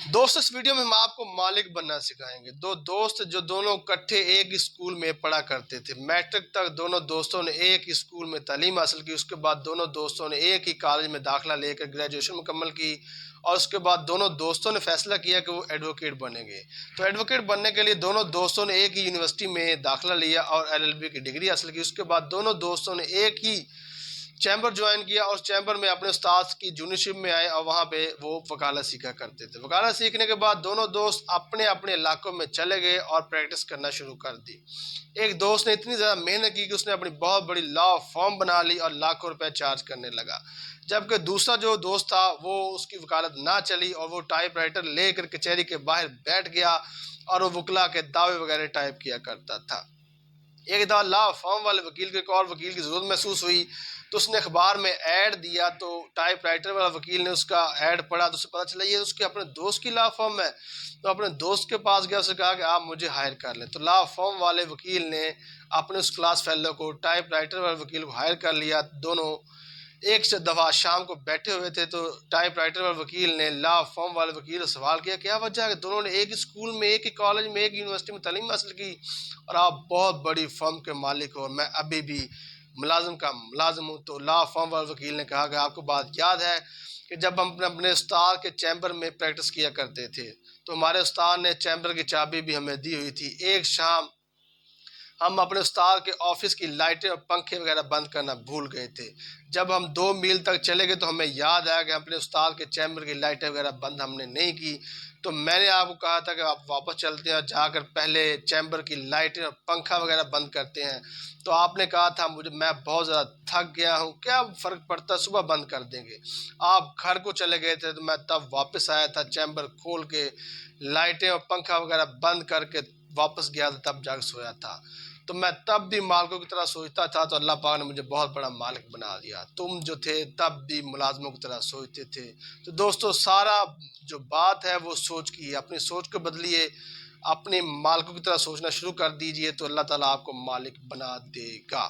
دوست اس ویڈیو میں ہم آپ کو مالک بننا سکھائیں گے۔ دو دوست جو دونوں اکٹھے ایک اسکول میں پڑھا کرتے تھے، میٹرک تک دونوں دوستوں نے ایک اسکول میں تعلیم حاصل کی، اس کے بعد دونوں دوستوں نے ایک ہی کالج میں داخلہ لے کر گریجویشن مکمل کی، اور اس کے بعد دونوں دوستوں نے فیصلہ کیا کہ وہ ایڈوکیٹ بنیں گے۔ تو ایڈوکیٹ بننے کے لیے دونوں دوستوں نے ایک ہی یونیورسٹی میں داخلہ لیا اور LLB کی ڈگری حاصل کی۔ اس کے بعد دونوں دوستوں نے ایک ہی چیمبر جوائن کیا اور چیمبر میں اپنے استاد کی جونیئرشپ میں آئے، اور وہاں پہ وہ وکالت سیکھا کرتے تھے۔ وکالت سیکھنے کے بعد دونوں دوست اپنے اپنے علاقوں میں چلے گئے اور پریکٹس کرنا شروع کر دی۔ ایک دوست نے اتنی زیادہ محنت کی کہ اس نے اپنی بہت بڑی لا فرم بنا لی اور لاکھوں روپے چارج کرنے لگا، جبکہ دوسرا جو دوست تھا وہ اس کی وکالت نہ چلی اور وہ ٹائپ رائٹر لے کر کچہری کے باہر بیٹھ گیا اور وہ وکلا کے دعوے وغیرہ ٹائپ کیا کرتا تھا۔ ایک دفعہ لا فرم والے وکیل کو ایک اور وکیل کی ضرورت محسوس ہوئی، تو اس نے اخبار میں ایڈ دیا، تو ٹائپ رائٹر والا وکیل نے اس کا ایڈ پڑھا تو اسے پتہ چلا یہ اس کے اپنے دوست کی لا فرم ہے۔ تو اپنے دوست کے پاس گیا، اسے کہا کہ آپ مجھے ہائر کر لیں۔ تو لا فرم والے وکیل نے اپنے اس کلاس فیلو کو ٹائپ رائٹر والے وکیل کو ہائر کر لیا۔ دونوں ایک سے دفعہ شام کو بیٹھے ہوئے تھے، تو ٹائپ رائٹر والے وکیل نے لا فرم والے وکیل سے سوال کیا، کیا وجہ ہے کہ دونوں نے ایک اسکول میں، ایک ہی کالج میں، ایک یونیورسٹی میں تعلیم حاصل کی، اور آپ بہت بڑی فرم کے مالک ہو، میں ابھی بھی ملازم کا ملازم ہوں۔ تو لا فرم والے وکیل نے کہا کہ آپ کو بات یاد ہے کہ جب ہم اپنے استاد کے چیمبر میں پریکٹس کیا کرتے تھے تو ہمارے استاد نے چیمبر کی چابی بھی ہمیں دی ہوئی تھی۔ ایک شام ہم اپنے استاد کے آفس کی لائٹیں اور پنکھے وغیرہ بند کرنا بھول گئے تھے۔ جب ہم 2 میل تک چلے گئے تو ہمیں یاد آیا کہ اپنے استاد کے چیمبر کی لائٹیں وغیرہ بند ہم نے نہیں کی۔ تو میں نے آپ کو کہا تھا کہ آپ واپس چلتے ہیں اور جا کر پہلے چیمبر کی لائٹیں اور پنکھا وغیرہ بند کرتے ہیں۔ تو آپ نے کہا تھا میں بہت زیادہ تھک گیا ہوں، کیا فرق پڑتا ہے، صبح بند کر دیں گے۔ آپ گھر کو چلے گئے تھے تو میں تب واپس آیا تھا، چیمبر کھول کے لائٹیں اور پنکھا وغیرہ بند کر کے واپس گیا تھا، تب جا کے سویا تھا۔ تو میں تب بھی مالکوں کی طرح سوچتا تھا، تو اللہ پاک نے مجھے بہت بڑا مالک بنا دیا۔ تم جو تھے تب بھی ملازموں کی طرح سوچتے تھے۔ تو دوستو، سارا جو بات ہے وہ سوچ کی ہے، اپنی سوچ کو بدلیے، اپنے مالکوں کی طرح سوچنا شروع کر دیجئے، تو اللہ تعالیٰ آپ کو مالک بنا دے گا۔